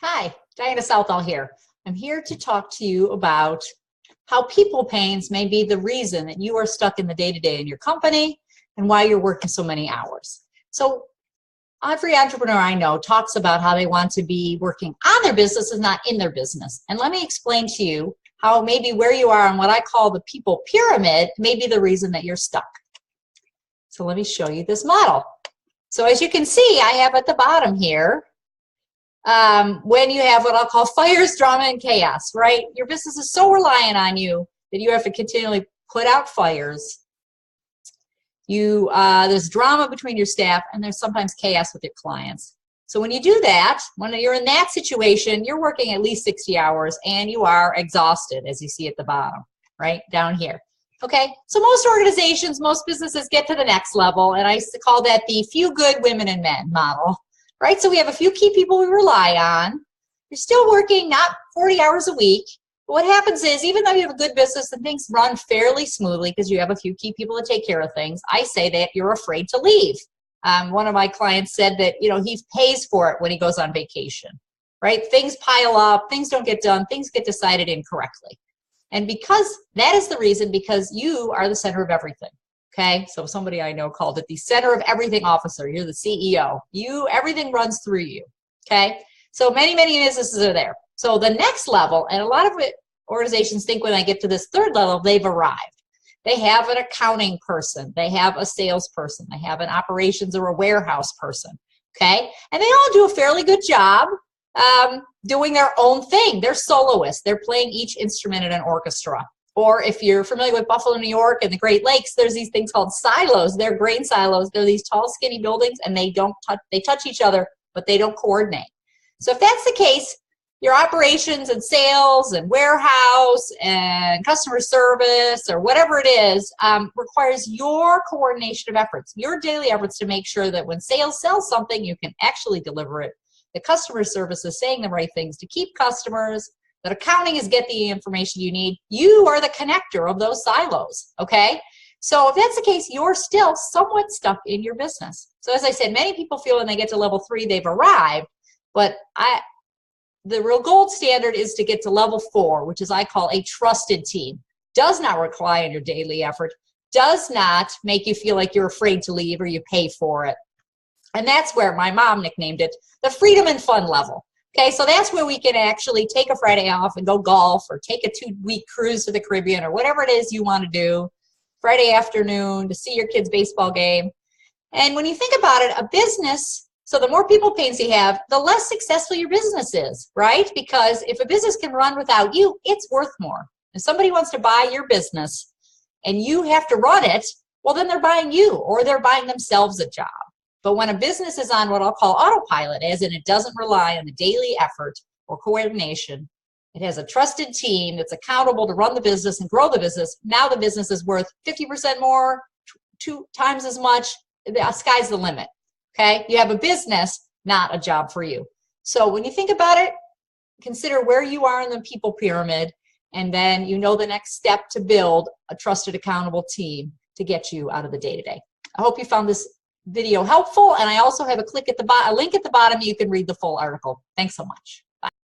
Hi, Diana Southall here. I'm here to talk to you about how people pains may be the reason that you are stuck in the day-to-day in your company and why you're working so many hours. So every entrepreneur I know talks about how they want to be working on their business and not in their business. And let me explain to you how maybe where you are on what I call the people pyramid may be the reason that you're stuck. So let me show you this model. So as you can see, I have at the bottom here, when you have what I'll call fires, drama, and chaos, right? Your business is so reliant on you that you have to continually put out fires. There's drama between your staff, and there's sometimes chaos with your clients. So when you do that, when you're in that situation, you're working at least 60 hours, and you are exhausted, as you see at the bottom, right down here. Okay, so most organizations, most businesses get to the next level, and I used to call that the few good women and men model. Right, so we have a few key people we rely on. You're still working not 40 hours a week. But what happens is, even though you have a good business and things run fairly smoothly because you have a few key people to take care of things, I say that you're afraid to leave. One of my clients said that he pays for it when he goes on vacation. Right, things pile up, things don't get done, things get decided incorrectly. And because that is the reason, because you are the center of everything. Okay, so somebody I know called it the center of everything officer. You're the CEO. Everything runs through you. Okay, so many businesses are there. So the next level, and a lot of organizations think when I get to this third level, they've arrived. They have an accounting person. They have a salesperson. They have an operations or a warehouse person. Okay, and they all do a fairly good job doing their own thing. They're soloists. They're playing each instrument in an orchestra. Or if you're familiar with Buffalo, New York, and the Great Lakes, there's these things called silos. They're grain silos. They're these tall, skinny buildings, and they touch each other, but they don't coordinate. So if that's the case, your operations and sales and warehouse and customer service or whatever it is requires your coordination of efforts, your daily efforts to make sure that when sales sells something, you can actually deliver it. The customer service is saying the right things to keep customers. That accounting is get the information you need. You are the connector of those silos, okay? So if that's the case, you're still somewhat stuck in your business. So as I said, many people feel when they get to level 3, they've arrived, but the real gold standard is to get to level 4, which is I call a trusted team. Does not rely on your daily effort, does not make you feel like you're afraid to leave or you pay for it. And that's where my mom nicknamed it the freedom and fun level. Okay, so that's where we can actually take a Friday off and go golf or take a 2-week cruise to the Caribbean or whatever it is you want to do, Friday afternoon to see your kid's baseball game. And when you think about it, a business, so the more people pains you have, the less successful your business is, right? Because if a business can run without you, it's worth more. If somebody wants to buy your business and you have to run it, well, then they're buying you or they're buying themselves a job. But when a business is on what I'll call autopilot, as in it doesn't rely on the daily effort or coordination, it has a trusted team that's accountable to run the business and grow the business. Now the business is worth 50% more, 2 times as much. The sky's the limit, okay? You have a business, not a job for you. So when you think about it, consider where you are in the people pyramid, and then you know the next step to build a trusted, accountable team to get you out of the day-to-day. I hope you found this video helpful, and I also have a link at the bottom you can read the full article. Thanks so much.